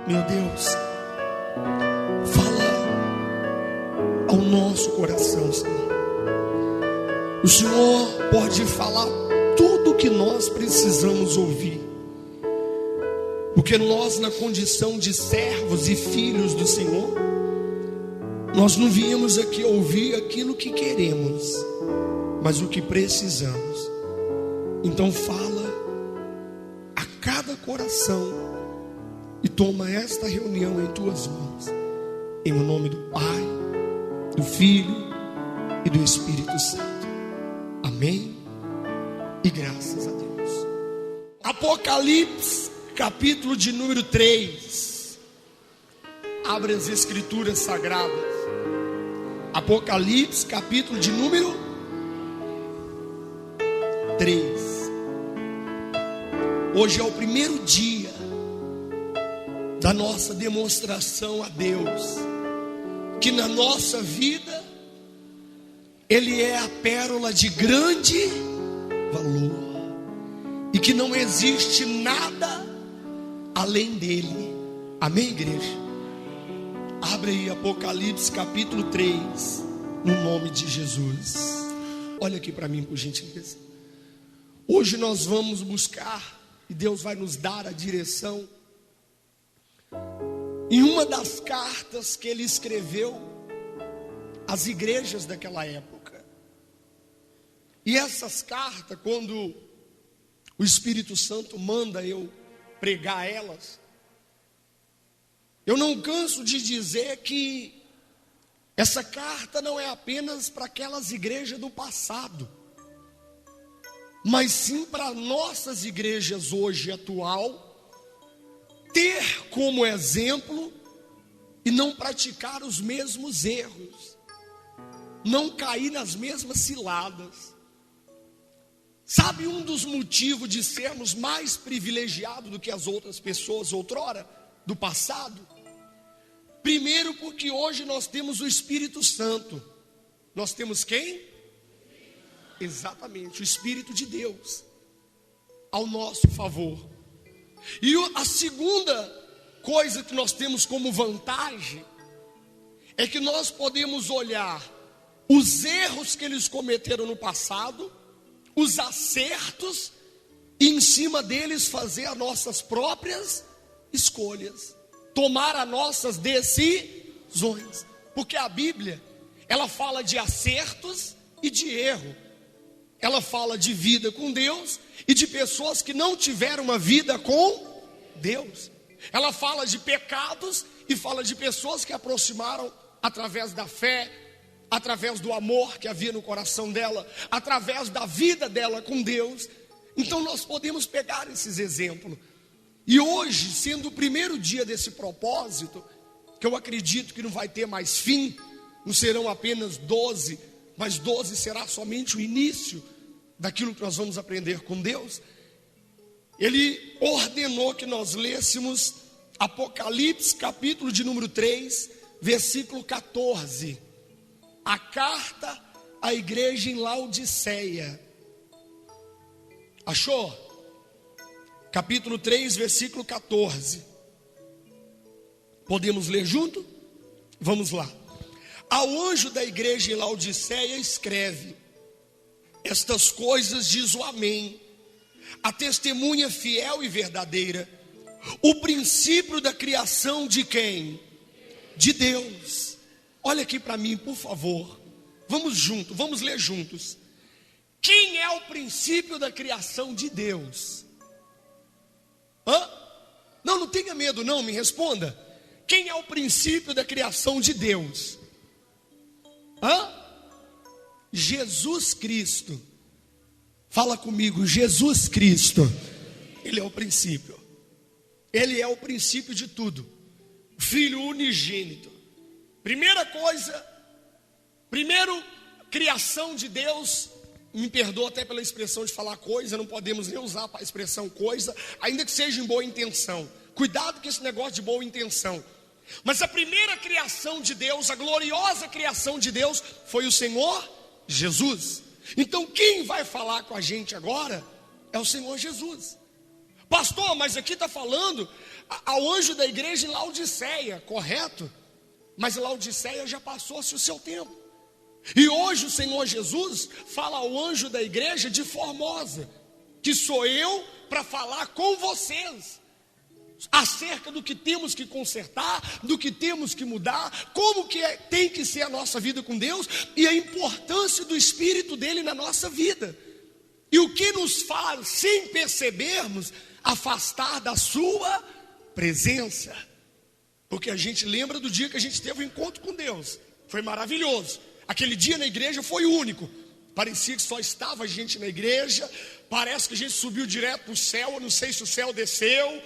Meu Deus, fala ao nosso coração, Senhor. O Senhor pode falar tudo o que nós precisamos ouvir, porque nós, na condição de servos e filhos do Senhor, nós não viemos aqui ouvir aquilo que queremos, mas o que precisamos. Então fala a cada coração e toma esta reunião em tuas mãos, em nome do Pai, do Filho e do Espírito Santo. Amém e graças a Deus. Apocalipse, capítulo de número 3. Abre as escrituras sagradas. Apocalipse, capítulo de número 3. Hoje é o primeiro dia da nossa demonstração a Deus, que na nossa vida Ele é a pérola de grande valor, e que não existe nada além dele. Amém, igreja? Abre aí Apocalipse capítulo 3, no nome de Jesus. Olha aqui para mim, por gentileza. Hoje nós vamos buscar, e Deus vai nos dar a direção, em uma das cartas que ele escreveu às igrejas daquela época. E essas cartas, quando o Espírito Santo manda eu pregar elas, eu não canso de dizer que essa carta não é apenas para aquelas igrejas do passado, mas sim para nossas igrejas hoje atual, ter como exemplo e não praticar os mesmos erros, não cair nas mesmas ciladas. Sabe um dos motivos de sermos mais privilegiados do que as outras pessoas outrora, do passado? Primeiro, porque hoje nós temos o Espírito Santo. Nós temos quem? Exatamente, o Espírito de Deus ao nosso favor. E a segunda coisa que nós temos como vantagem é que nós podemos olhar os erros que eles cometeram no passado, os acertos, e em cima deles fazer as nossas próprias escolhas, tomar as nossas decisões. Porque a Bíblia, ela fala de acertos e de erro. Ela fala de vida com Deus e de pessoas que não tiveram uma vida com Deus. Ela fala de pecados e fala de pessoas que aproximaram através da fé, através do amor que havia no coração dela, através da vida dela com Deus. Então nós podemos pegar esses exemplos. E hoje, sendo o primeiro dia desse propósito, que eu acredito que não vai ter mais fim, não serão apenas 12, mas 12 será somente o início daquilo que nós vamos aprender com Deus. Ele ordenou que nós lêssemos Apocalipse, capítulo de número 3, versículo 14. A carta à igreja em Laodiceia. Achou? Capítulo 3, versículo 14. Podemos ler junto? Vamos lá. Ao anjo da igreja em Laodiceia escreve: estas coisas diz o Amém, a testemunha fiel e verdadeira, o princípio da criação de quem? De Deus. Olha aqui para mim, por favor. Vamos juntos, vamos ler juntos. Quem é o princípio da criação de Deus? Não tenha medo não, me responda. Quem é o princípio da criação de Deus? Jesus Cristo. Fala comigo, Jesus Cristo. Ele é o princípio. Ele é o princípio de tudo. Filho unigênito. Primeira coisa, primeiro, criação de Deus. Me perdoa até pela expressão de falar coisa, não podemos nem usar a expressão coisa, ainda que seja em boa intenção. Cuidado com esse negócio de boa intenção. Mas a primeira criação de Deus, a gloriosa criação de Deus, foi o Senhor Jesus. Então quem vai falar com a gente agora é o Senhor Jesus. Pastor, mas aqui está falando ao anjo da igreja em Laodiceia, correto? Mas Laodiceia já passou-se o seu tempo. E hoje o Senhor Jesus fala ao anjo da igreja de Formosa, que sou eu para falar com vocês acerca do que temos que consertar, do que temos que mudar, como que tem que ser a nossa vida com Deus e a importância do Espírito dele na nossa vida. E o que nos faz, sem percebermos, afastar da sua presença. Porque a gente lembra do dia que a gente teve um encontro com Deus. Foi maravilhoso. Aquele dia na igreja foi único. Parecia que só estava a gente na igreja. Parece que a gente subiu direto para o céu. Eu não sei se o céu desceu.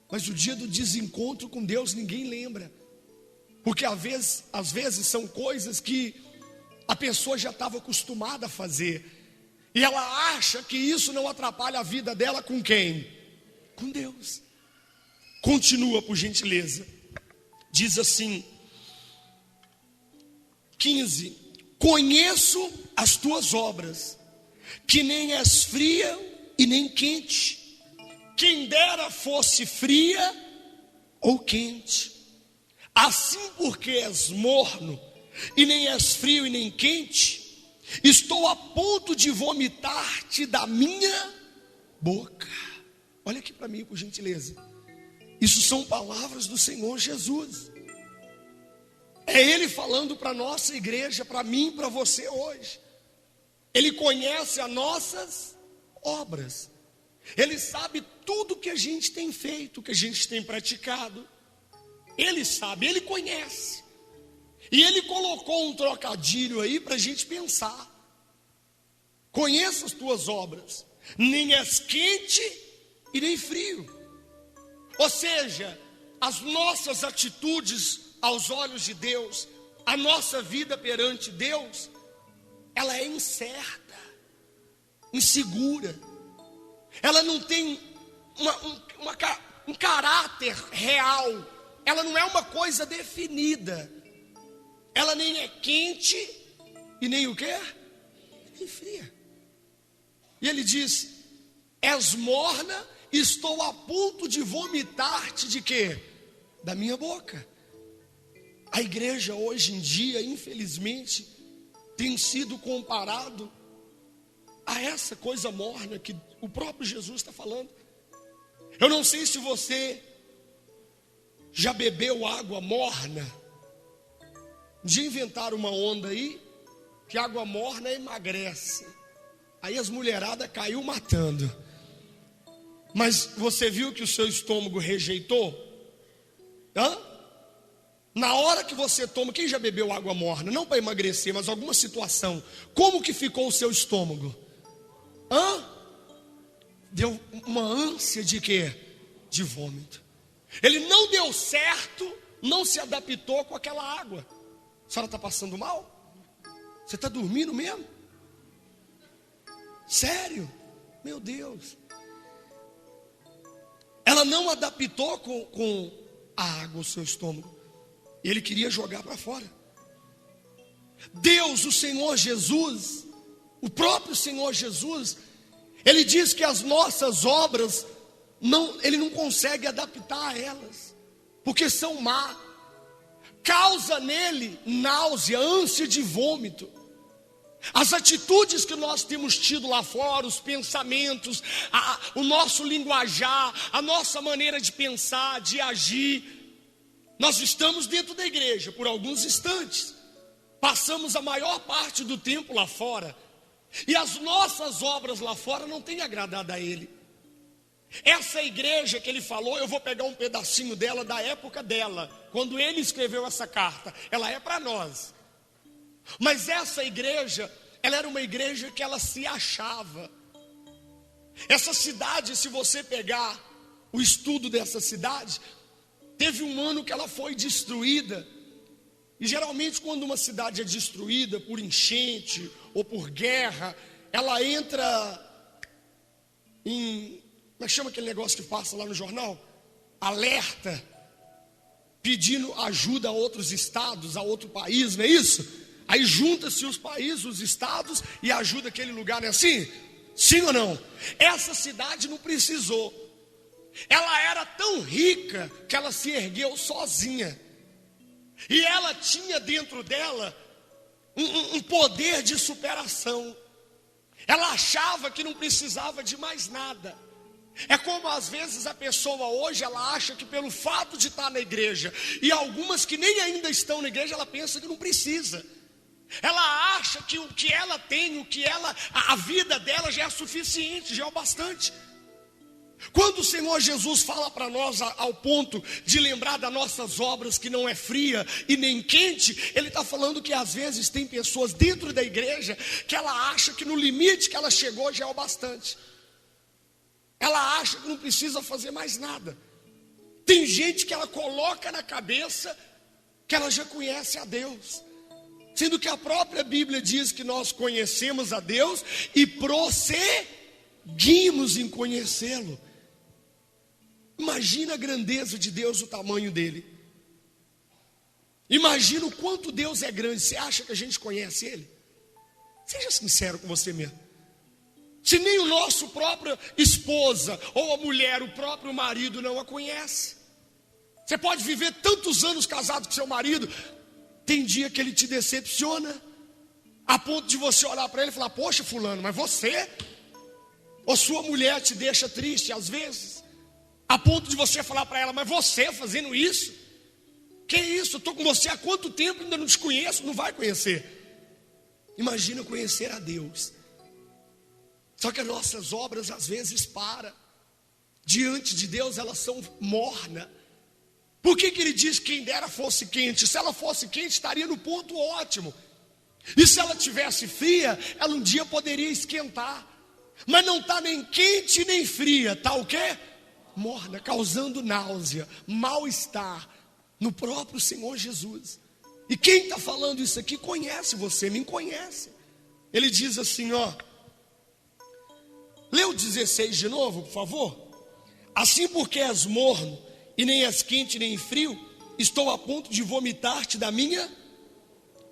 Mas o dia do desencontro com Deus ninguém lembra. Porque às vezes são coisas que a pessoa já estava acostumada a fazer. E ela acha que isso não atrapalha a vida dela com quem? Com Deus. Continua, por gentileza. Diz assim, 15: conheço as tuas obras, que nem és fria e nem quente. Quem dera fosse fria ou quente. Assim, porque és morno e nem és frio e nem quente, estou a ponto de vomitar-te da minha boca. Olha aqui para mim, por gentileza. Isso são palavras do Senhor Jesus. É Ele falando para a nossa igreja, para mim, para você hoje. Ele conhece as nossas obras. Ele sabe tudo que a gente tem feito, que a gente tem praticado. Ele sabe, Ele conhece. E Ele colocou um trocadilho aí para a gente pensar. Conheça as tuas obras, nem és quente e nem frio. Ou seja, as nossas atitudes aos olhos de Deus, a nossa vida perante Deus, ela é incerta, insegura. Ela não tem um caráter real. Ela não é uma coisa definida. Ela nem é quente e nem o quê? Nem fria. E ele diz: és morna, estou a ponto de vomitar-te de quê? Da minha boca. A igreja hoje em dia, infelizmente, tem sido comparado a essa coisa morna que o próprio Jesus está falando. Eu não sei se você já bebeu água morna. De inventar uma onda aí, que água morna emagrece. Aí as mulheradas caiu matando. Mas você viu que o seu estômago rejeitou? Na hora que você toma, quem já bebeu água morna? Não para emagrecer, mas alguma situação. Como que ficou o seu estômago? Deu uma ânsia de quê? De vômito. Ele não deu certo, não se adaptou com aquela água. A senhora está passando mal? Você está dormindo mesmo? Sério? Meu Deus. Ela não adaptou com a água o seu estômago. Ele queria jogar para fora. Deus, o Senhor Jesus, o próprio Senhor Jesus, Ele diz que as nossas obras, Ele não consegue adaptar a elas, porque são má. Causa nele náusea, ânsia de vômito. As atitudes que nós temos tido lá fora, os pensamentos, o nosso linguajar, a nossa maneira de pensar, de agir. Nós estamos dentro da igreja por alguns instantes. Passamos a maior parte do tempo lá fora. E as nossas obras lá fora não têm agradado a Ele. Essa igreja que ele falou, eu vou pegar um pedacinho dela, da época dela, quando ele escreveu essa carta. Ela é para nós. Mas essa igreja, ela era uma igreja que ela se achava. Essa cidade, se você pegar o estudo dessa cidade, teve um ano que ela foi destruída. E geralmente quando uma cidade é destruída por enchente ou por guerra, ela entra em... Como é que chama aquele negócio que passa lá no jornal? Alerta, pedindo ajuda a outros estados, a outro país, não é isso? Aí junta-se os países, os estados e ajuda aquele lugar, não é assim? Sim ou não? Essa cidade não precisou. Ela era tão rica que ela se ergueu sozinha. E ela tinha dentro dela um poder de superação. Ela achava que não precisava de mais nada. É como às vezes a pessoa hoje, ela acha que pelo fato de estar na igreja, e algumas que nem ainda estão na igreja, ela pensa que não precisa. Ela acha que o que ela tem, a vida dela já é suficiente, já é o bastante. Quando o Senhor Jesus fala para nós ao ponto de lembrar das nossas obras, que não é fria e nem quente, Ele está falando que às vezes tem pessoas dentro da igreja que ela acha que no limite que ela chegou já é o bastante. Ela acha que não precisa fazer mais nada. Tem gente que ela coloca na cabeça que ela já conhece a Deus, sendo que a própria Bíblia diz que nós conhecemos a Deus e prosseguimos em conhecê-lo. Imagina a grandeza de Deus, o tamanho dele. Imagina o quanto Deus é grande. Você acha que a gente conhece ele? Seja sincero com você mesmo. Se nem o nosso próprio esposa ou a mulher, o próprio marido não a conhece. Você pode viver tantos anos casado com seu marido, tem dia que ele te decepciona, a ponto de você olhar para ele e falar: poxa fulano, mas você? Ou sua mulher te deixa triste às vezes, a ponto de você falar para ela: mas você fazendo isso? Que isso? Eu estou com você há quanto tempo, ainda não te conheço. Não vai conhecer. Imagina conhecer a Deus. Só que as nossas obras às vezes param. Diante de Deus elas são mornas. Por que ele diz que quem dera fosse quente? Se ela fosse quente, estaria no ponto ótimo. E se ela tivesse fria, ela um dia poderia esquentar. Mas não está nem quente nem fria. Está o quê? Morna, causando náusea, mal-estar no próprio Senhor Jesus. E quem está falando isso aqui conhece você, me conhece. Ele diz assim, ó. Lê o 16 de novo, por favor. Assim, porque és morno, e nem és quente nem frio, estou a ponto de vomitar-te da minha.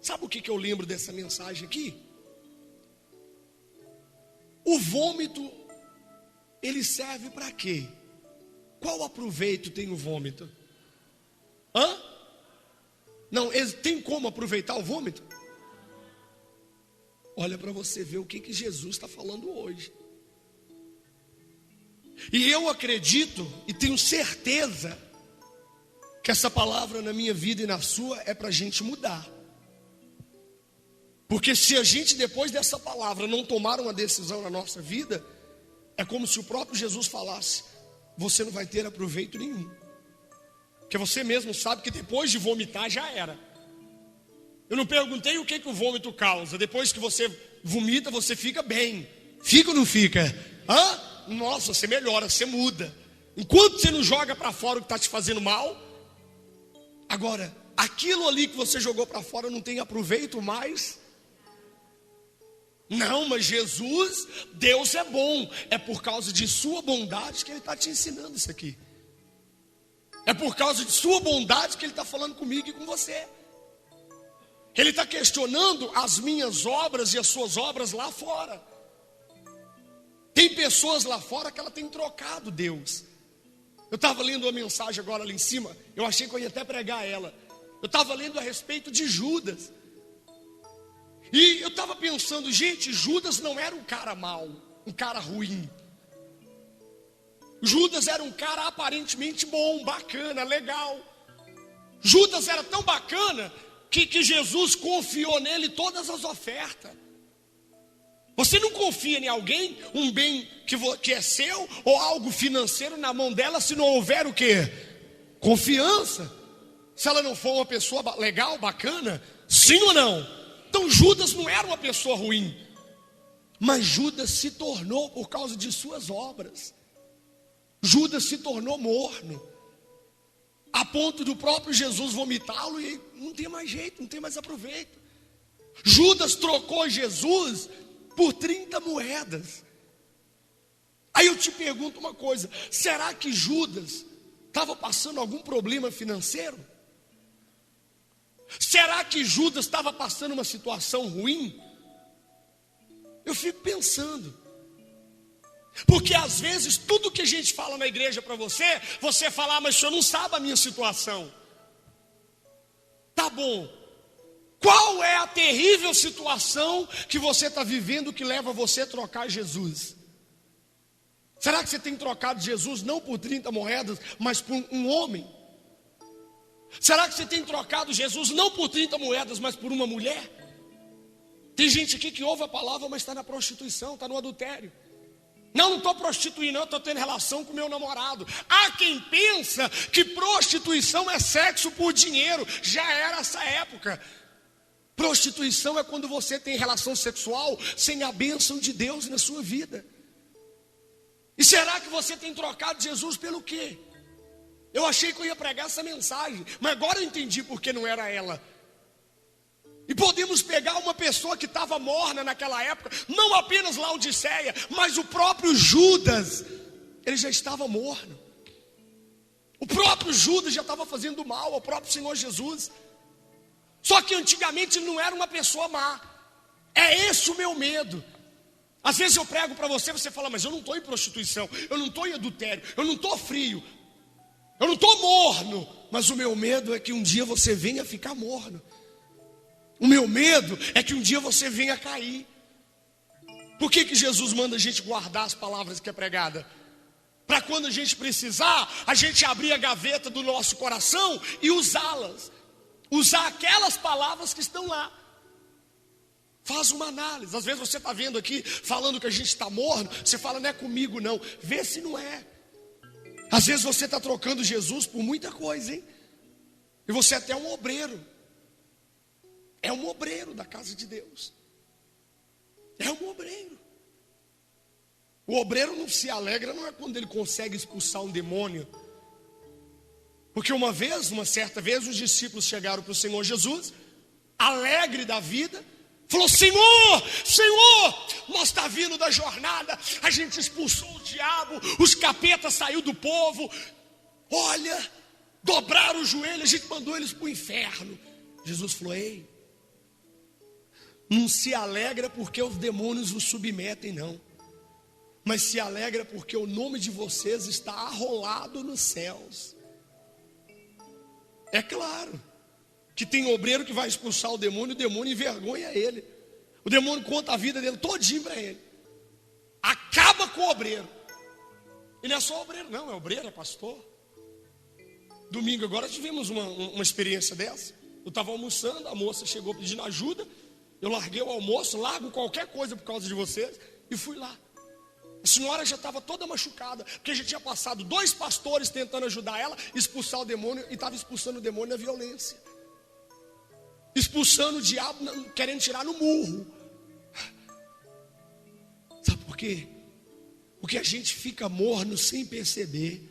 Sabe o que eu lembro dessa mensagem aqui? O vômito, ele serve para quê? Qual aproveito tem o vômito? Hã? Não, tem como aproveitar o vômito? Olha para você ver o que Jesus está falando hoje. E eu acredito e tenho certeza que essa palavra na minha vida e na sua é para a gente mudar. Porque se a gente depois dessa palavra não tomar uma decisão na nossa vida, é como se o próprio Jesus falasse: você não vai ter aproveito nenhum. Porque você mesmo sabe que depois de vomitar já era. Eu não perguntei o que o vômito causa. Depois que você vomita, você fica bem. Fica ou não fica? Hã? Nossa, você melhora, você muda. Enquanto você não joga para fora o que está te fazendo mal. Agora, aquilo ali que você jogou para fora não tem aproveito mais. Não, mas Jesus, Deus é bom. É por causa de sua bondade que Ele está te ensinando isso aqui. É por causa de sua bondade que Ele está falando comigo e com você. Ele está questionando as minhas obras e as suas obras lá fora. Tem pessoas lá fora que ela tem trocado Deus. Eu estava lendo uma mensagem agora lá em cima. Eu achei que eu ia até pregar ela. Eu estava lendo a respeito de Judas. E eu estava pensando, gente, Judas não era um cara mau, um cara ruim. Judas era um cara aparentemente bom, bacana, legal. Judas era tão bacana que Jesus confiou nele todas as ofertas. Você não confia em alguém, um bem que é seu, ou algo financeiro na mão dela, se não houver o quê? Confiança. Se ela não for uma pessoa legal, bacana, sim ou não? Então Judas não era uma pessoa ruim, mas Judas se tornou por causa de suas obras. Judas se tornou morno, a ponto do próprio Jesus vomitá-lo e não tem mais jeito, não tem mais aproveito. Judas trocou Jesus por 30 moedas. Aí eu te pergunto uma coisa: será que Judas estava passando algum problema financeiro? Será que Judas estava passando uma situação ruim? Eu fico pensando. Porque às vezes tudo que a gente fala na igreja para você, você fala, mas o senhor não sabe a minha situação. Tá bom. Qual é a terrível situação que você está vivendo que leva você a trocar Jesus? Será que você tem trocado Jesus não por 30 moedas, mas por um homem? Será que você tem trocado Jesus não por 30 moedas, mas por uma mulher? Tem gente aqui que ouve a palavra, mas está na prostituição, está no adultério. Não estou prostituindo, não, estou tendo relação com meu namorado. Há quem pensa que prostituição é sexo por dinheiro. Já era essa época. Prostituição é quando você tem relação sexual sem a bênção de Deus na sua vida. E será que você tem trocado Jesus pelo quê? Eu achei que eu ia pregar essa mensagem, mas agora eu entendi porque não era ela. E podemos pegar uma pessoa que estava morna naquela época, não apenas Laodiceia, mas o próprio Judas, ele já estava morno. O próprio Judas já estava fazendo mal ao próprio Senhor Jesus. Só que antigamente ele não era uma pessoa má. É esse o meu medo. Às vezes eu prego para você, você fala, mas eu não estou em prostituição, eu não estou em adultério, eu não estou frio, eu não estou morno. Mas o meu medo é que um dia você venha ficar morno. O meu medo é que um dia você venha cair. Por que Jesus manda a gente guardar as palavras que é pregada? Para quando a gente precisar, a gente abrir a gaveta do nosso coração e usá-las. Usar aquelas palavras que estão lá. Faz uma análise. Às vezes você está vendo aqui, falando que a gente está morno. Você fala, não é comigo não. Vê se não é. Às vezes você está trocando Jesus por muita coisa, hein? E você é até um obreiro. É um obreiro da casa de Deus. É um obreiro. O obreiro não se alegra, não é quando ele consegue expulsar um demônio. Porque uma certa vez, os discípulos chegaram para o Senhor Jesus, alegre da vida, falou, Senhor, nós está vindo da jornada, a gente expulsou o diabo, os capetas saiu do povo, olha, dobraram o joelho, a gente mandou eles para o inferno. Jesus falou, ei, não se alegra porque os demônios os submetem, não. Mas se alegra porque o nome de vocês está arrolado nos céus. É claro que tem obreiro que vai expulsar o demônio envergonha ele. O demônio conta a vida dele todinho para ele. Acaba com o obreiro. E não é só obreiro, não, é obreiro, é pastor. Domingo agora tivemos uma experiência dessa. Eu estava almoçando, a moça chegou pedindo ajuda. Eu larguei o almoço, largo qualquer coisa por causa de vocês e fui lá. A senhora já estava toda machucada, porque já tinha passado 2 pastores tentando ajudar ela, expulsar o demônio, e estava expulsando o demônio na violência. Expulsando o diabo, querendo tirar no murro. Sabe por quê? Porque a gente fica morno sem perceber.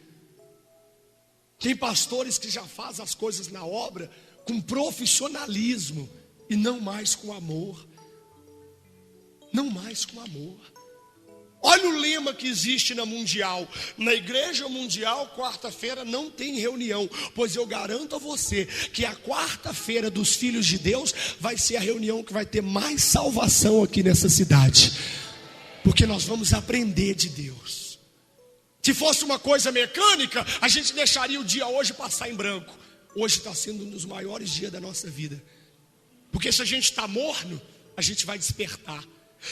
Tem pastores que já fazem as coisas na obra com profissionalismo e não mais com amor. Não mais com amor. Olha o lema que existe na Mundial. Na Igreja Mundial, quarta-feira não tem reunião. Pois eu garanto a você que a quarta-feira dos filhos de Deus vai ser a reunião que vai ter mais salvação aqui nessa cidade. Porque nós vamos aprender de Deus. Se fosse uma coisa mecânica, a gente deixaria o dia hoje passar em branco. Hoje está sendo um dos maiores dias da nossa vida. Porque se a gente está morno, a gente vai despertar.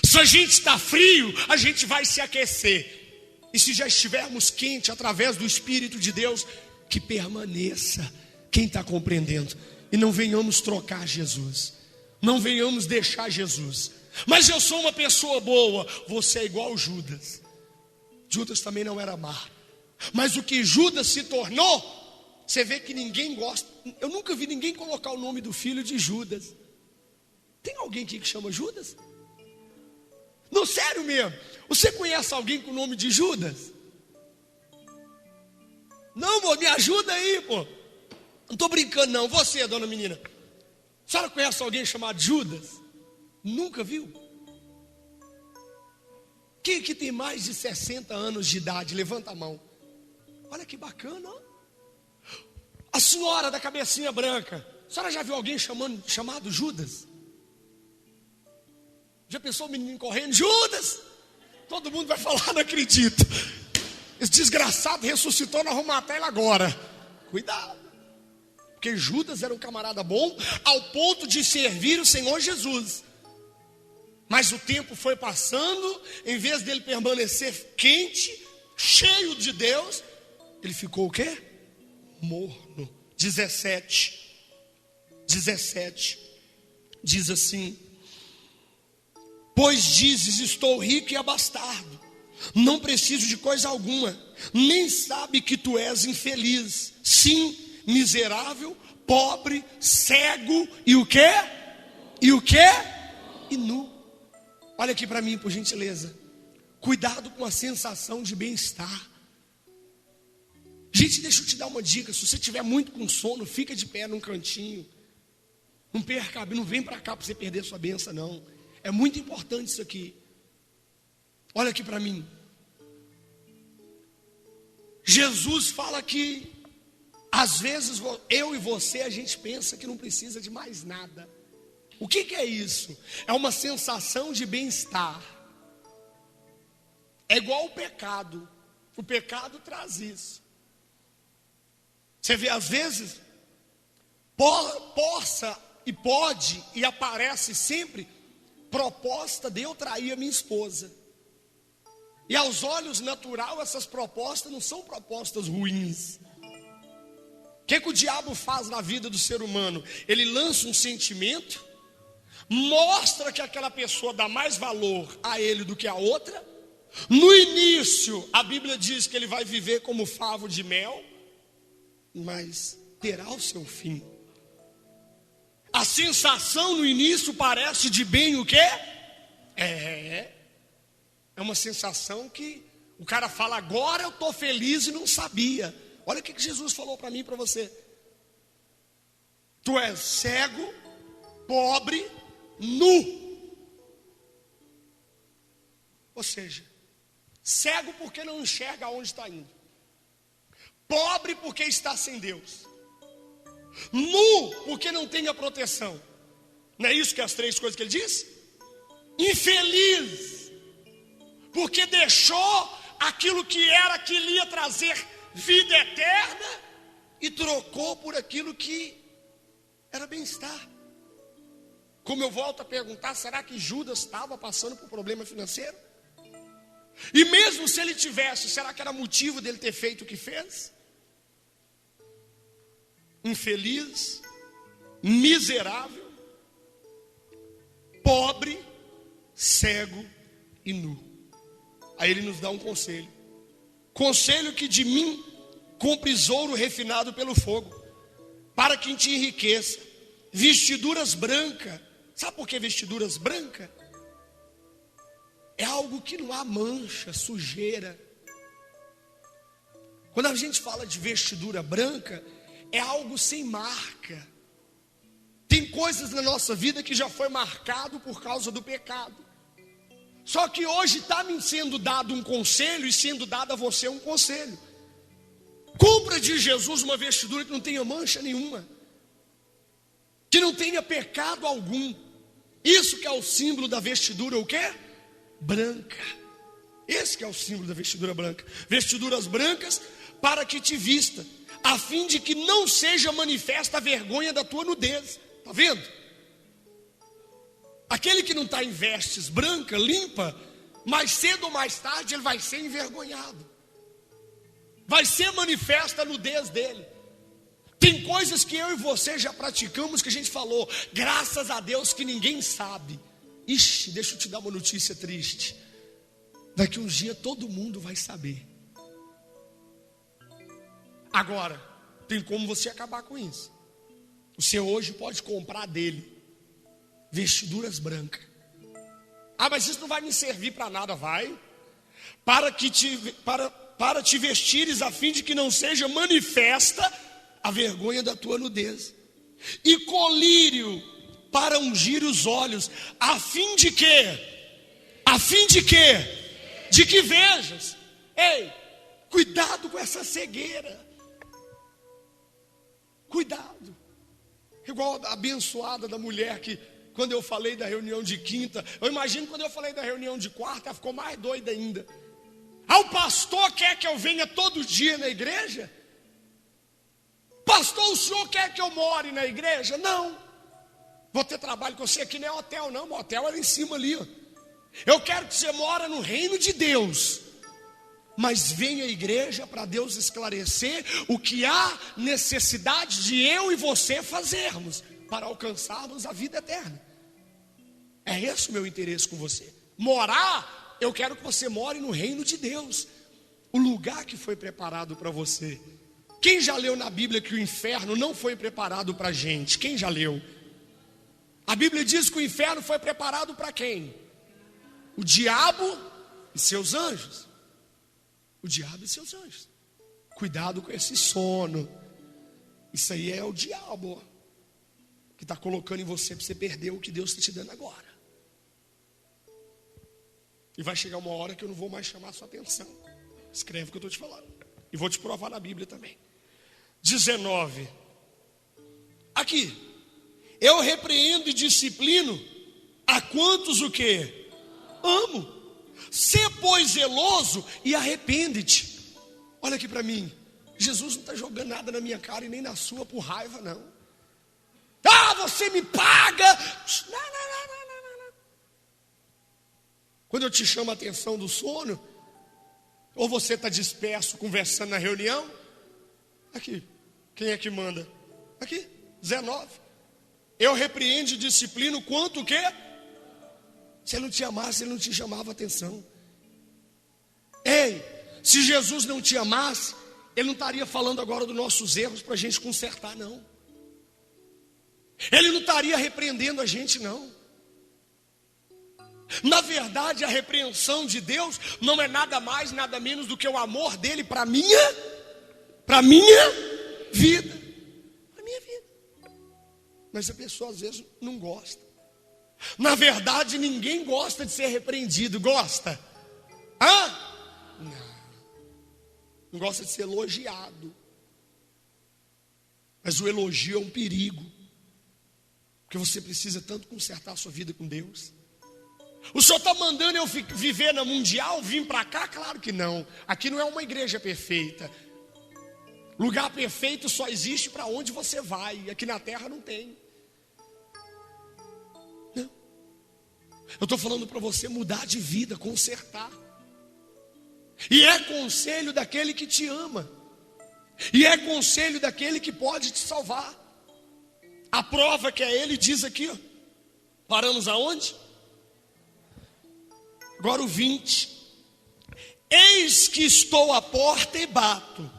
Se a gente está frio, a gente vai se aquecer. E se já estivermos quente através do Espírito de Deus, que permaneça. Quem está compreendendo? E não venhamos trocar Jesus. Não venhamos deixar Jesus. Mas eu sou uma pessoa boa. Você é igual Judas. Judas também não era má. Mas o que Judas se tornou, você vê que ninguém gosta. Eu nunca vi ninguém colocar o nome do filho de Judas. Tem alguém aqui que chama Judas? Não, sério mesmo. Você conhece alguém com o nome de Judas? Não, pô, me ajuda aí, pô. Não estou brincando não. Você, dona menina, a senhora conhece alguém chamado Judas? Nunca viu? Quem aqui tem mais de 60 anos de idade? Levanta a mão. Olha que bacana, ó. A senhora da cabecinha branca, a senhora já viu alguém chamado Judas? Já pensou o menino correndo? Judas! todo mundo vai falar, não acredito. Esse desgraçado ressuscitou, nós vamos matar ele agora. Cuidado. Porque Judas era um camarada bom ao ponto de servir o Senhor Jesus. Mas o tempo foi passando, em vez dele permanecer quente, cheio de Deus, ele ficou o quê? Morno. 17 diz assim: pois dizes, estou rico e abastado, não preciso de coisa alguma, nem sabe que tu és infeliz, sim, miserável, pobre, cego e o quê? E o quê? E nu. Olha aqui para mim, por gentileza. Cuidado com a sensação de bem-estar. Gente, deixa eu te dar uma dica. Se você tiver muito com sono, fica de pé num cantinho. Não perca, não vem para cá para você perder sua bênção, não. É muito importante isso aqui. Olha aqui para mim. Jesus fala que às vezes eu e você, a gente pensa que não precisa de mais nada. O que é isso? É uma sensação de bem-estar. É igual o pecado. O pecado traz isso. Você vê, às vezes, possa e pode e aparece sempre proposta de eu trair a minha esposa. E aos olhos naturais, essas propostas não são propostas ruins. O que o diabo faz na vida do ser humano? Ele lança um sentimento, mostra que aquela pessoa dá mais valor a ele do que a outra. No início, a Bíblia diz que ele vai viver como favo de mel, mas terá o seu fim. A sensação no início parece de bem o quê? É uma sensação que o cara fala, agora eu estou feliz e não sabia. Olha o que Jesus falou para mim e para você. Tu és cego, pobre, nu. Ou seja, cego porque não enxerga aonde está indo. Pobre porque está sem Deus. Nu porque não tem a proteção. Não é isso que é as três coisas que ele diz? Infeliz porque deixou aquilo que era, que lhe ia trazer vida eterna, e trocou por aquilo que era bem-estar. Como eu volto a perguntar, será que Judas estava passando por problema financeiro? E mesmo se ele tivesse, será que era motivo dele ter feito o que fez? Infeliz, miserável, pobre, cego e nu. Aí ele nos dá um conselho. Conselho que de mim compres ouro refinado pelo fogo, para que te enriqueça, vestiduras brancas. Sabe por que vestiduras brancas? É algo que não há mancha, sujeira. Quando a gente fala de vestidura branca, é algo sem marca. Tem coisas na nossa vida que já foi marcado por causa do pecado. Só que hoje está me sendo dado um conselho e sendo dado a você um conselho. Compra de Jesus uma vestidura que não tenha mancha nenhuma, que não tenha pecado algum. Isso que é o símbolo da vestidura, o quê? Branca. Esse que é o símbolo da vestidura branca. Vestiduras brancas para que te vista, a fim de que não seja manifesta a vergonha da tua nudez. Está vendo? Aquele que não está em vestes branca, limpa, mais cedo ou mais tarde ele vai ser envergonhado. Vai ser manifesta a nudez dele. Tem coisas que eu e você já praticamos que a gente falou, graças a Deus que ninguém sabe. Ixi, deixa eu te dar uma notícia triste. Daqui uns dias todo mundo vai saber. Agora, tem como você acabar com isso. Você hoje pode comprar dele vestiduras brancas. Ah, mas isso não vai me servir para nada. Vai. Para te vestires a fim de que não seja manifesta a vergonha da tua nudez. E colírio para ungir os olhos, a fim de quê? A fim de quê? De que vejas. Ei, cuidado com essa cegueira. Cuidado. Igual a abençoada da mulher que quando eu falei da reunião de quinta. Eu imagino quando eu falei da reunião de quarta, ela ficou mais doida ainda. O pastor quer que eu venha todo dia na igreja? Pastor, o senhor quer que eu more na igreja? Não. Vou ter trabalho com você aqui, não é hotel não, o hotel é lá em cima ali, ó. Eu quero que você mora no reino de Deus. Mas venha à igreja para Deus esclarecer o que há necessidade de eu e você fazermos para alcançarmos a vida eterna. É esse o meu interesse com você. Morar, eu quero que você more no reino de Deus, o lugar que foi preparado para você. Quem já leu na Bíblia que o inferno não foi preparado para a gente? Quem já leu? A Bíblia diz que o inferno foi preparado para quem? O diabo e seus anjos. O diabo e seus anjos. Cuidado com esse sono. Isso aí é o diabo que está colocando em você para você perder o que Deus está te dando agora. E vai chegar uma hora que eu não vou mais chamar a sua atenção. Escreve o que eu estou te falando. E vou te provar na Bíblia também. 19. Aqui. Eu repreendo e disciplino a quantos o quê? Amo. Sê, pois, zeloso e arrepende-te. Olha aqui para mim. Jesus não está jogando nada na minha cara e nem na sua por raiva, não. Você me paga. Não. Quando eu te chamo a atenção do sono, ou você está disperso conversando na reunião, aqui, quem é que manda? Aqui, 19. Eu repreendo e disciplino quanto o quê? Se ele não te amasse, ele não te chamava a atenção. Ei, se Jesus não te amasse, ele não estaria falando agora dos nossos erros para a gente consertar, não. Ele não estaria repreendendo a gente, não. Na verdade, a repreensão de Deus não é nada mais, nada menos do que o amor dele para minha vida. Para minha vida. Mas a pessoa às vezes não gosta. Na verdade, ninguém gosta de ser repreendido. Gosta? Não gosta de ser elogiado. Mas o elogio é um perigo. Porque você precisa tanto consertar a sua vida com Deus. O senhor está mandando eu viver na mundial, vir para cá? Claro que não. Aqui não é uma igreja perfeita. Lugar perfeito só existe para onde você vai. Aqui na terra não tem. Não. Eu estou falando para você mudar de vida, consertar. E é conselho daquele que te ama. E é conselho daquele que pode te salvar. A prova que é ele diz aqui, ó. Paramos aonde? Agora o 20. Eis que estou à porta e bato.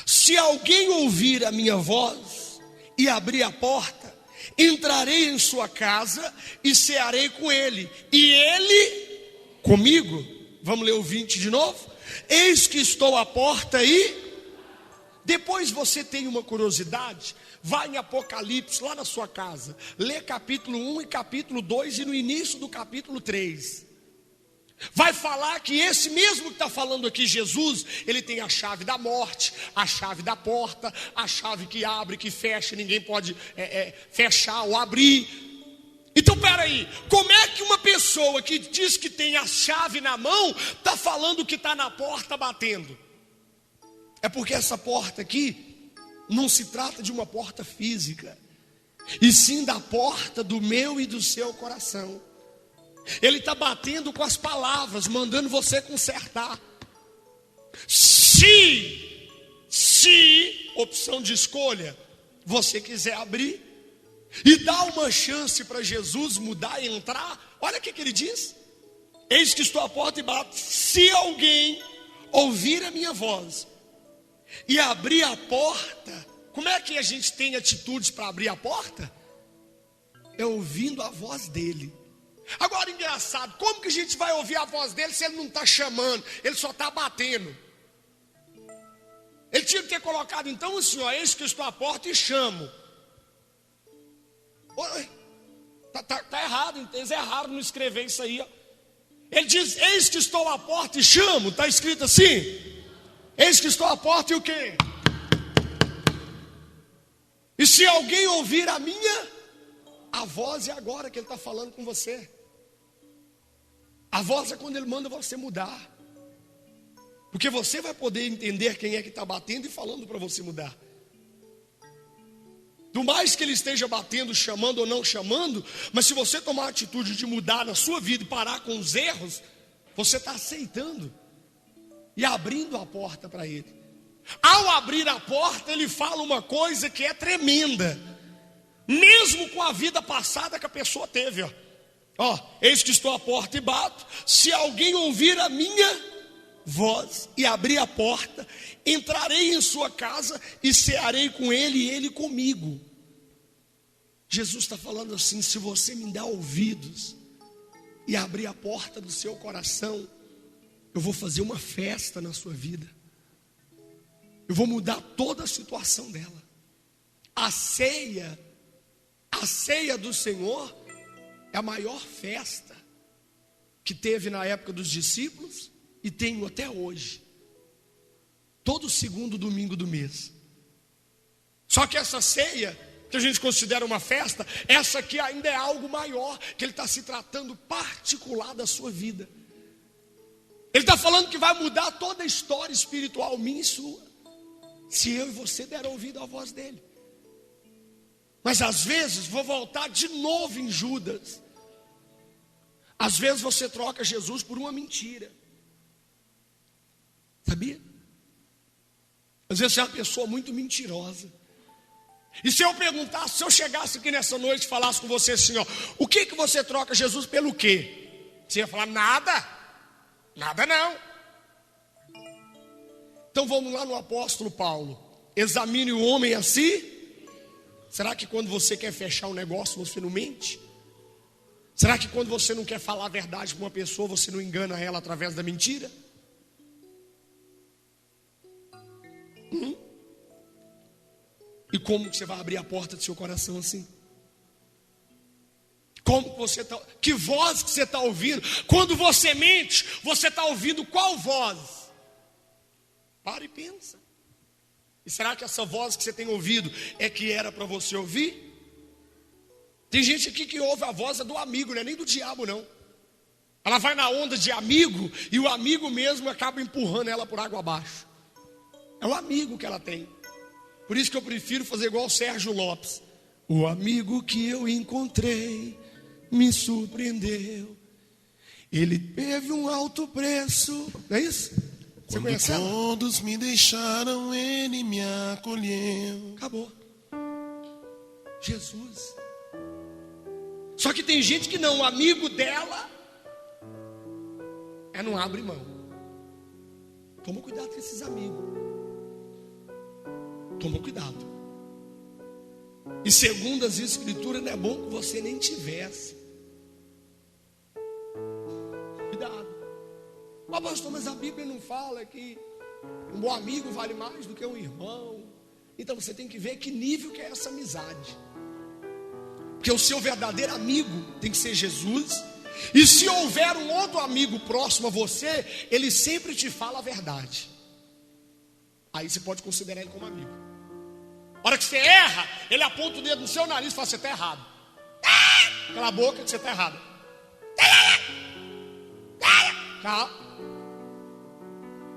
Se alguém ouvir a minha voz e abrir a porta, entrarei em sua casa e cearei com ele, e ele comigo. Vamos ler o 20 de novo? Eis que estou à porta e... Depois você tem uma curiosidade, vai em Apocalipse, lá na sua casa, lê capítulo 1 e capítulo 2 e no início do capítulo 3. Vai falar que esse mesmo que está falando aqui, Jesus, ele tem a chave da morte, a chave da porta, a chave que abre, que fecha, ninguém pode fechar ou abrir. Então peraí, como é que uma pessoa que diz que tem a chave na mão, está falando que está na porta batendo? É porque essa porta aqui, não se trata de uma porta física, e sim da porta do meu e do seu coração. Ele está batendo com as palavras, mandando você consertar. Se, opção de escolha, você quiser abrir e dar uma chance para Jesus mudar e entrar, olha o que ele diz. Eis que estou à porta e bato. Se alguém ouvir a minha voz e abrir a porta, como é que a gente tem atitudes para abrir a porta? É ouvindo a voz dele. Agora, engraçado, como que a gente vai ouvir a voz dele se ele não está chamando, ele só está batendo? Ele tinha que ter colocado, então, assim, ó, eis que eu estou à porta e chamo. Tá errado, eles erraram no escrever isso aí, ó. Ele diz, eis que estou à porta e chamo, está escrito assim? Eis que estou à porta e o quê? E se alguém ouvir a minha a voz é agora que Ele está falando com você. A voz é quando Ele manda você mudar. Porque você vai poder entender quem é que está batendo e falando para você mudar. Do mais que Ele esteja batendo, chamando ou não chamando, mas se você tomar a atitude de mudar na sua vida e parar com os erros, você está aceitando e abrindo a porta para Ele. Ao abrir a porta, Ele fala uma coisa que é tremenda, mesmo com a vida passada que a pessoa teve. Eis que estou à porta e bato. Se alguém ouvir a minha voz e abrir a porta, entrarei em sua casa e cearei com ele e ele comigo. Jesus está falando assim: se você me dá ouvidos e abrir a porta do seu coração, eu vou fazer uma festa na sua vida. Eu vou mudar toda a situação dela. A ceia do Senhor é a maior festa que teve na época dos discípulos e tem até hoje. Todo segundo domingo do mês. Só que essa ceia, que a gente considera uma festa, essa aqui ainda é algo maior, que Ele está se tratando particular da sua vida. Ele está falando que vai mudar toda a história espiritual minha e sua, se eu e você der ouvido à voz dEle. Mas às vezes, vou voltar de novo em Judas, às vezes você troca Jesus por uma mentira. Sabia? Às vezes você é uma pessoa muito mentirosa. E se eu perguntasse, se eu chegasse aqui nessa noite e falasse com você assim, o que você troca Jesus pelo quê? Você ia falar: nada. Nada não. Então vamos lá no apóstolo Paulo. Examine o homem a si. Será que quando você quer fechar um negócio, você não mente? Será que quando você não quer falar a verdade para uma pessoa, você não engana ela através da mentira? E como que você vai abrir a porta do seu coração assim? Como que você está? Que voz que você está ouvindo? Quando você mente, você está ouvindo qual voz? Para e pensa. E será que essa voz que você tem ouvido é que era para você ouvir? Tem gente aqui que ouve a voz do amigo, não é nem do diabo não. Ela vai na onda de amigo e o amigo mesmo acaba empurrando ela por água abaixo. É o amigo que ela tem. Por isso que eu prefiro fazer igual o Sérgio Lopes. O amigo que eu encontrei me surpreendeu. Ele teve um alto preço. Não é isso? Você conhece ela? Todos me deixaram, Ele me acolheu. Acabou. Jesus. Só que tem gente que não. O amigo dela não abre mão. Toma cuidado com esses amigos. Toma cuidado. E segundo as escrituras, não é bom que você nem tivesse. Cuidado. Pastor, mas a Bíblia não fala que um bom amigo vale mais do que um irmão. Então você tem que ver que nível que é essa amizade. Porque o seu verdadeiro amigo tem que ser Jesus. E se houver um outro amigo próximo a você, ele sempre te fala a verdade. Aí você pode considerar ele como amigo. A hora que você erra, ele aponta o dedo no seu nariz e fala: você está errado. Cala a boca que você está errado. Calma.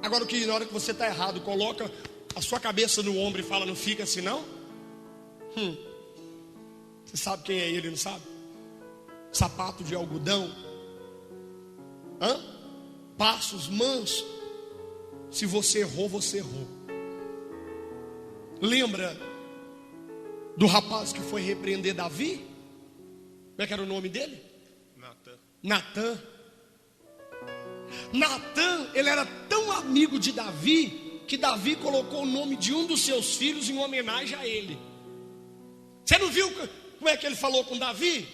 Agora que na hora que você está errado, coloca a sua cabeça no ombro e fala: não fica assim não? Você sabe quem é ele, não sabe? Sapato de algodão. Passos mansos. Se você errou, você errou. Lembra do rapaz que foi repreender Davi? Como é que era o nome dele? Natan. Natan, ele era tão amigo de Davi, que Davi colocou o nome de um dos seus filhos em homenagem a ele. Você não viu como é que ele falou com Davi?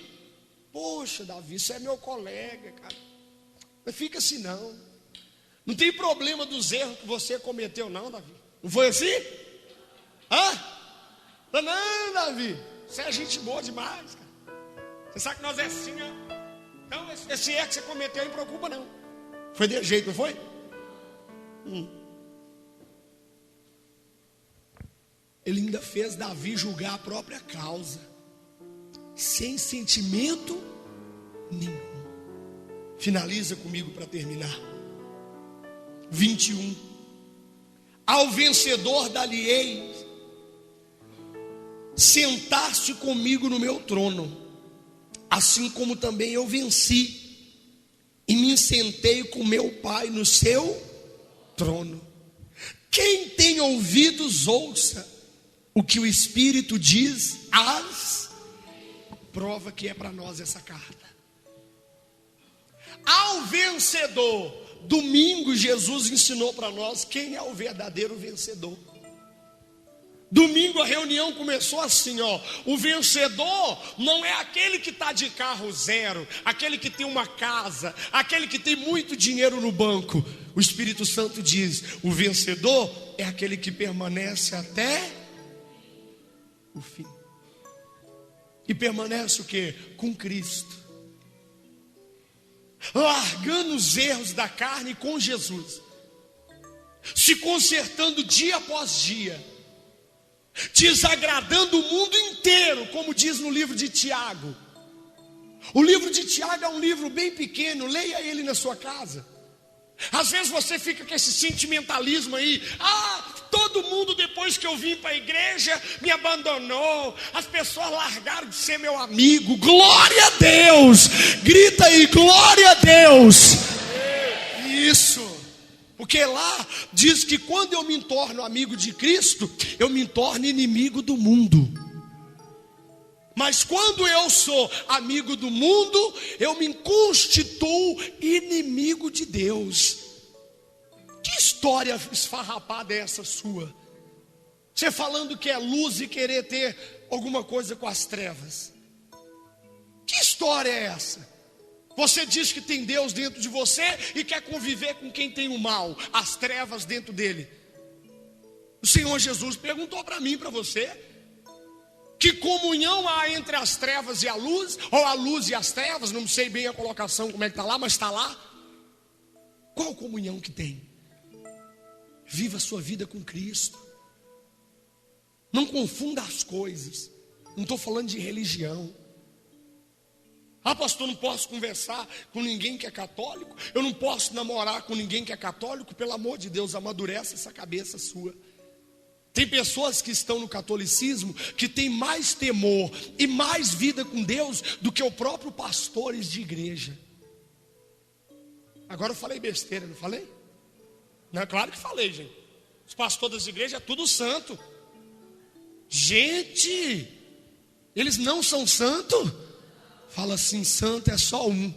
Poxa, Davi, você é meu colega, cara. Não fica assim não. Não tem problema dos erros que você cometeu não, Davi. Não foi assim? Não, Davi, você é gente boa demais, cara. Você sabe que nós é assim, né? Então esse erro que você cometeu não preocupa não. Foi desse jeito, não foi? Ele ainda fez Davi julgar a própria causa. sem sentimento nenhum. Finaliza comigo para terminar. 21. Ao vencedor dar-lhe-ei sentar-se comigo no meu trono, assim como também eu venci e me sentei com meu Pai no seu trono. Quem tem ouvidos, ouça o que o Espírito diz às... Prova que é para nós essa carta. Ao vencedor, domingo Jesus ensinou para nós quem é o verdadeiro vencedor. Domingo a reunião começou assim, ó. O vencedor não é aquele que está de carro zero, aquele que tem uma casa, aquele que tem muito dinheiro no banco. O Espírito Santo diz: o vencedor é aquele que permanece até o fim. E permanece o quê? Com Cristo, largando os erros da carne com Jesus, se consertando dia após dia, desagradando o mundo inteiro, como diz no livro de Tiago. O livro de Tiago é um livro bem pequeno, leia ele na sua casa. Às vezes você fica com esse sentimentalismo aí: todo mundo depois que eu vim para a igreja me abandonou, as pessoas largaram de ser meu amigo. Glória a Deus! Grita aí, glória a Deus! Isso! Porque lá diz que quando eu me torno amigo de Cristo, eu me torno inimigo do mundo. Mas quando eu sou amigo do mundo, eu me constituo inimigo de Deus. Que história esfarrapada é essa sua? Você falando que é luz e querer ter alguma coisa com as trevas. Que história é essa? Você diz que tem Deus dentro de você e quer conviver com quem tem o mal, as trevas dentro dele. O Senhor Jesus perguntou para mim e para você: que comunhão há entre as trevas e a luz? Ou a luz e as trevas? Não sei bem a colocação, como é que está lá, mas está lá. Qual comunhão que tem? Viva a sua vida com Cristo. Não confunda as coisas. Não estou falando de religião. Pastor, não posso conversar com ninguém que é católico. Eu não posso namorar com ninguém que é católico. Pelo amor de Deus, amadurece essa cabeça sua. Tem pessoas que estão no catolicismo que tem mais temor e mais vida com Deus do que o próprio pastores de igreja. Agora eu falei besteira, não falei? Não, é claro que falei, gente. Os pastores das igrejas é tudo santo. Gente, eles não são santos? Fala assim: santo é só um,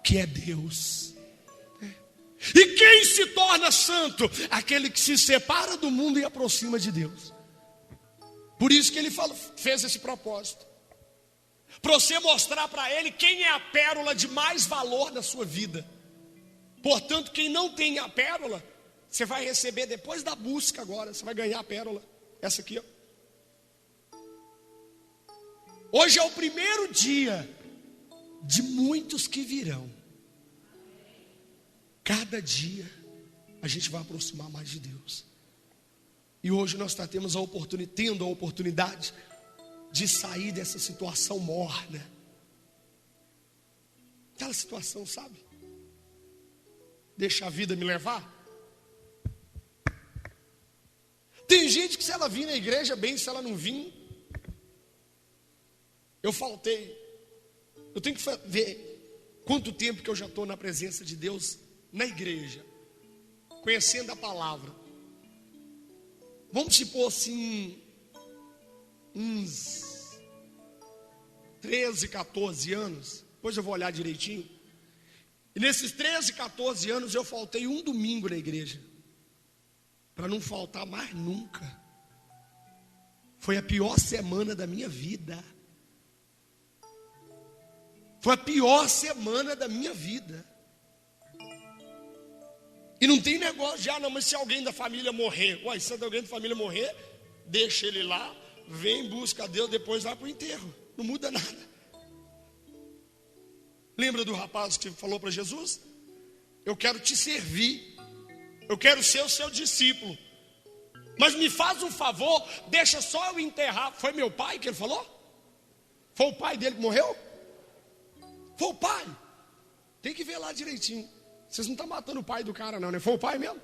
que é Deus. E quem se torna santo? Aquele que se separa do mundo e aproxima de Deus. Por isso que ele fez esse propósito, para você mostrar para ele quem é a pérola de mais valor na sua vida. Portanto, quem não tem a pérola, você vai receber depois da busca agora. Você vai ganhar a pérola, essa aqui, ó. Hoje é o primeiro dia de muitos que virão. Cada dia a gente vai aproximar mais de Deus. E hoje nós tendo a oportunidade de sair dessa situação morna. Aquela situação, sabe? Deixa a vida me levar. Tem gente que se ela vir na igreja bem, se ela não vir, eu faltei. Eu tenho que ver quanto tempo que eu já estou na presença de Deus na igreja, conhecendo a palavra. Vamos supor assim, uns 13, 14 anos. Depois eu vou olhar direitinho. E nesses 13, 14 anos eu faltei um domingo na igreja, para não faltar mais nunca. Foi a pior semana da minha vida. Foi a pior semana da minha vida. E não tem negócio de, não, mas se alguém da família morrer, se alguém da família morrer, deixa ele lá, vem, busca a Deus, depois vai para o enterro. Não muda nada. Lembra do rapaz que falou para Jesus? Eu quero te servir, eu quero ser o seu discípulo, mas me faz um favor, deixa só eu enterrar. Foi meu pai que ele falou? Foi o pai dele que morreu? Foi o pai. Tem que ver lá direitinho. Vocês não estão matando o pai do cara não, né? Foi o pai mesmo?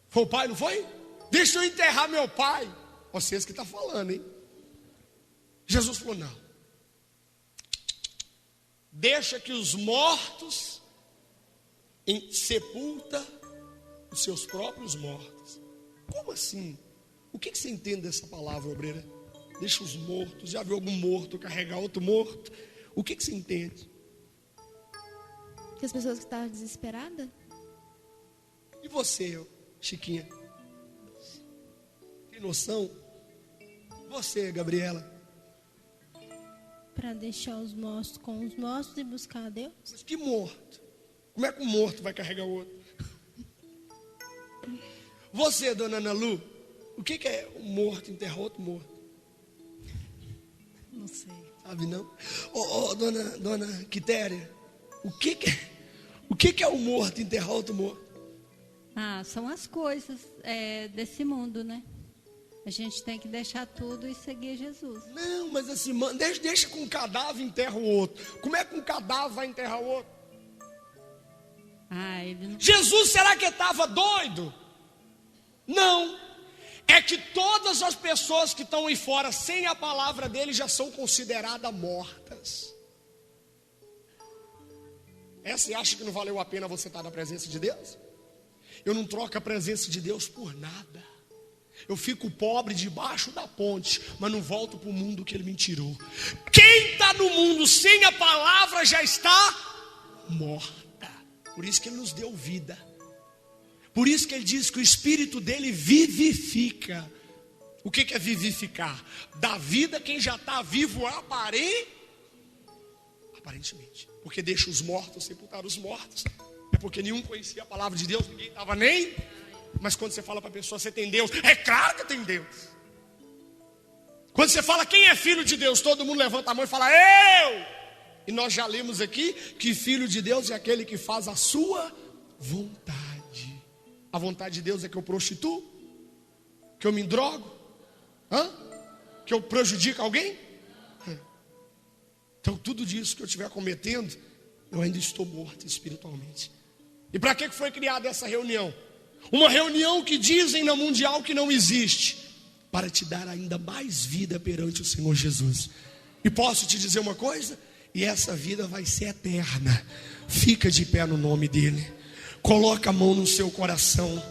Foi o pai, não foi? Deixa eu enterrar meu pai. Vocês que estão falando, hein? Jesus falou, não. Deixa que os mortos sepulta os seus próprios mortos. Como assim? O que você entende dessa palavra, obreira? Deixa os mortos. Já viu algum morto carregar outro morto? O que você entende? Que as pessoas que estavam desesperadas. E você, Chiquinha? Tem noção? Você, Gabriela? Para deixar os mortos com os mortos e buscar a Deus. Mas que morto? Como é que um morto vai carregar o outro? Você, dona Ana Lu, o que é um morto enterrar outro morto? Não sei. Sabe não? Dona Quitéria, o que é um morto enterrar outro morto? São as coisas desse mundo, né? A gente tem que deixar tudo e seguir Jesus. Não, mas assim, deixa que um cadáver enterra o outro. Como é que um cadáver vai enterrar o outro? Ele não... Jesus, será que estava doido? Não. É que todas as pessoas que estão aí fora sem a palavra dele já são consideradas mortas. Você acha que não valeu a pena você estar na presença de Deus? Eu não troco a presença de Deus por nada. Eu fico pobre debaixo da ponte, mas não volto para o mundo que ele me tirou. Quem está no mundo sem a palavra já está morta. Por isso que ele nos deu vida. Por isso que ele diz que o Espírito dele vivifica. O que é vivificar? Dá vida quem já está vivo aparentemente. Porque deixa os mortos sepultar os mortos. É porque nenhum conhecia a palavra de Deus, ninguém estava nem... Mas quando você fala para a pessoa, você tem Deus. É claro que tem Deus. Quando você fala, quem é filho de Deus? Todo mundo levanta a mão e fala, eu! E nós já lemos aqui que filho de Deus é aquele que faz a sua vontade. A vontade de Deus é que eu prostituo? Que eu me drogo? Que eu prejudico alguém? Então tudo disso que eu estiver cometendo, eu ainda estou morto espiritualmente. E para que foi criada essa reunião? Uma reunião que dizem na mundial que não existe, para te dar ainda mais vida perante o Senhor Jesus. E posso te dizer uma coisa? E essa vida vai ser eterna. Fica de pé no nome dele. Coloca a mão no seu coração.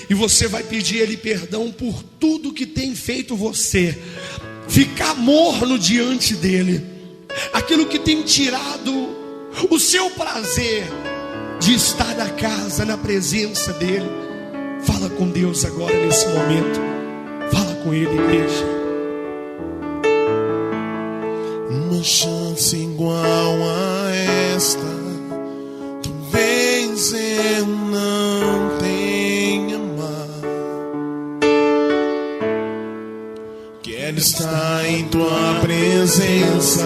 E você vai pedir a ele perdão por tudo que tem feito você ficar morno diante dele. Aquilo que tem tirado o seu prazer de estar na casa, na presença dele. Fala com Deus agora nesse momento. Fala com ele, igreja. Uma chance igual a esta talvez eu não tenha mais. Quero estar em tua presença,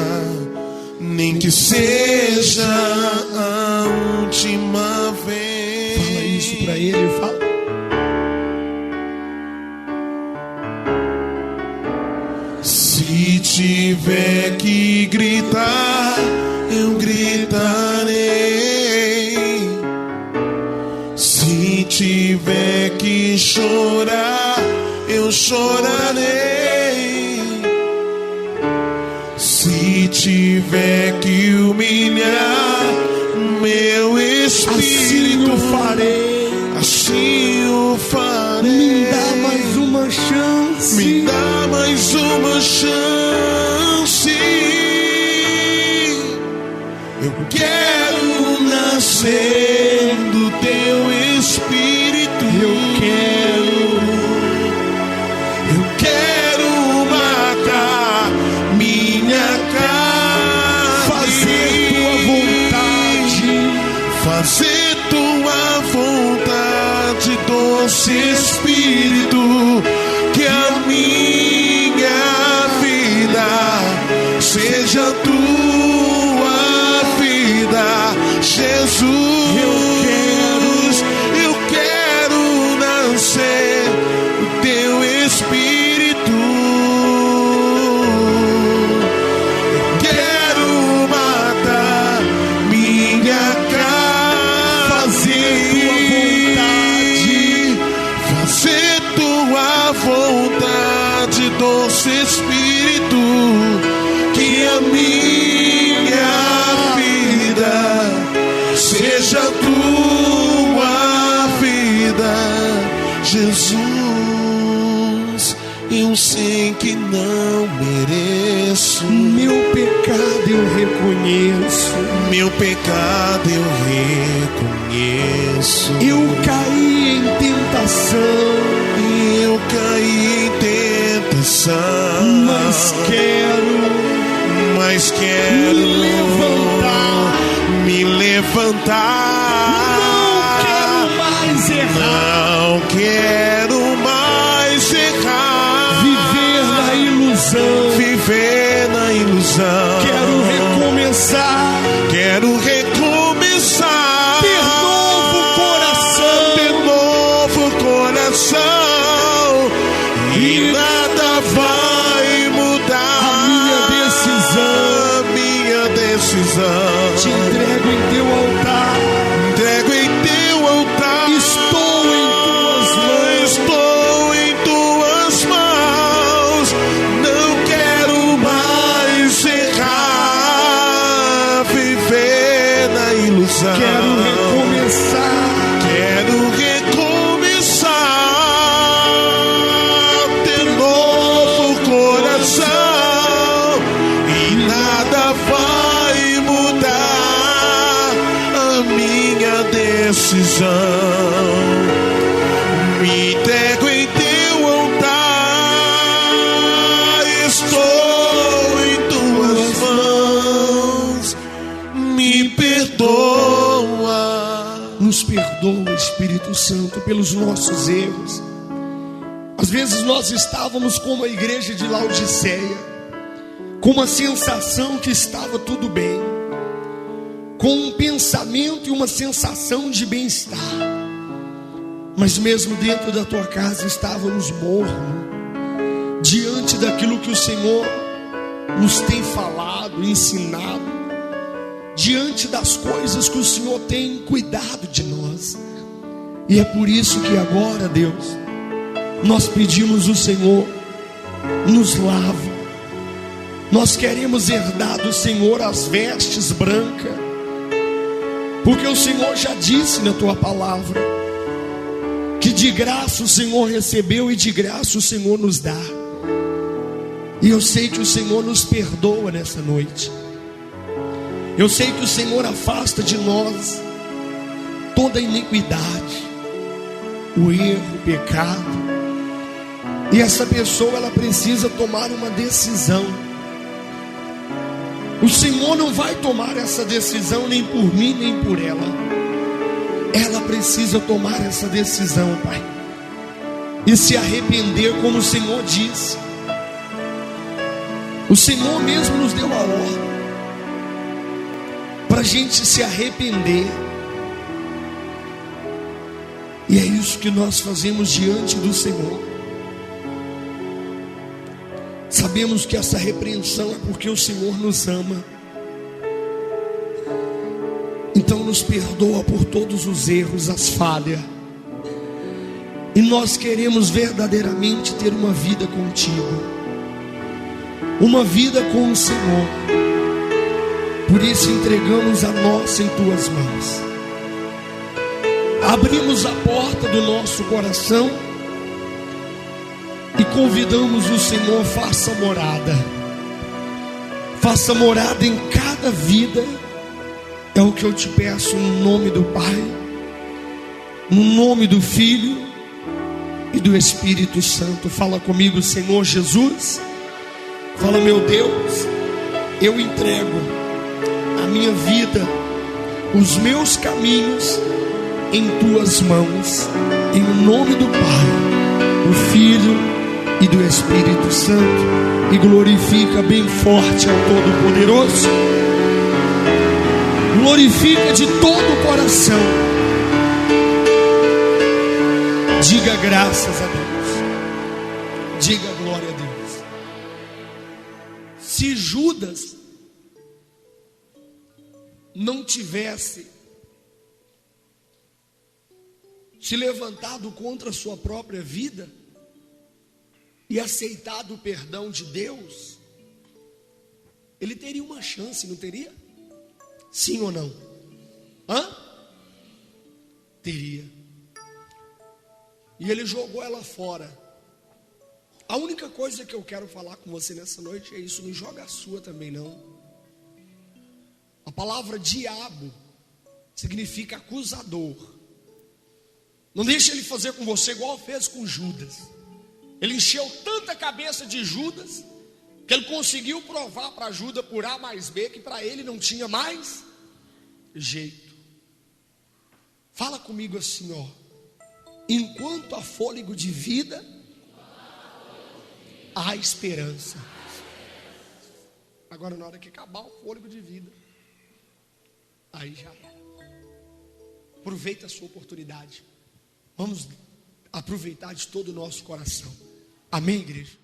nem que seja a última vez. Fala isso pra ele, fala. Se tiver que gritar, eu gritarei. Se tiver que chorar, eu chorarei. Se tiver que humilhar meu espírito, assim o farei. Me dá mais uma chance. Me dá mais uma chance. Eu quero nascer do teu espírito. Eu quero matar minha carne. Fazer tua vontade, doce Espírito. Que a minha vida seja tua vida, Jesus. Eu quero nascer do teu Espírito. vosso Espírito, que a minha vida seja tua vida, Jesus. Eu sei que não mereço, meu pecado eu reconheço, meu pecado eu reconheço. Eu caí em tentação, eu caí em tentação, mas quero me levantar. Não quero mais errar, viver na ilusão. Quero recomeçar, ter novo coração, e nada vai mudar a minha decisão. Te entrego em teu altar, estou em tuas mãos. Não quero mais errar, viver na ilusão. Quero recomeçar, ter novo coração, e nada vai mudar a minha decisão. Me entrego em teu altar, estou em tuas mãos. Me perdoa. Nos perdoa, Espírito Santo, pelos nossos erros. Às vezes nós estávamos como a igreja de Laodiceia, com uma sensação que estava tudo bem, com um pensamento e uma sensação de bem-estar, mas mesmo dentro da tua casa estávamos mornos, diante daquilo que o Senhor nos tem falado, ensinado, diante das coisas que o Senhor tem cuidado de nós. E é por isso que agora, Deus, nós pedimos o Senhor, nos lava. Nós queremos herdar do Senhor as vestes brancas, porque o Senhor já disse na tua palavra que de graça o Senhor recebeu e de graça o Senhor nos dá. E eu sei que o Senhor nos perdoa nessa noite. Eu sei que o Senhor afasta de nós toda a iniquidade, o erro, o pecado. E essa pessoa, ela precisa tomar uma decisão. O Senhor não vai tomar essa decisão nem por mim, nem por ela. Ela precisa tomar essa decisão, Pai, e se arrepender, como o Senhor disse. O Senhor mesmo nos deu a ordem para a gente se arrepender. E é isso que nós fazemos diante do Senhor. Sabemos que essa repreensão é porque o Senhor nos ama. Então nos perdoa por todos os erros, as falhas. E nós queremos verdadeiramente ter uma vida contigo, uma vida com o Senhor. Por isso entregamos a nossa em tuas mãos. Abrimos a porta do nosso coração e convidamos o Senhor, faça morada. Faça morada em cada vida. É o que eu te peço no nome do Pai, no nome do Filho e do Espírito Santo. Fala comigo, Senhor Jesus. Fala, meu Deus, eu entrego a minha vida, os meus caminhos em tuas mãos, em nome do Pai, do Filho e do Espírito Santo. E glorifica bem forte ao Todo-Poderoso. Glorifica de todo o coração. Diga graças a Deus. Diga glória a Deus. Se Judas não tivesse se levantado contra a sua própria vida, e aceitado o perdão de Deus, ele teria uma chance, não teria? Sim ou não? Teria. E ele jogou ela fora. A única coisa que eu quero falar com você nessa noite é isso: não joga a sua também não. A palavra diabo significa acusador. Não deixe ele fazer com você igual fez com Judas. Ele encheu tanta cabeça de Judas que ele conseguiu provar para Judas por A mais B que para ele não tinha mais jeito. Fala comigo assim, ó: enquanto há fôlego de vida, há esperança. Agora, na hora que acabar o fôlego de vida, aí já era. Aproveita a sua oportunidade. Vamos aproveitar de todo o nosso coração. Amém, igreja?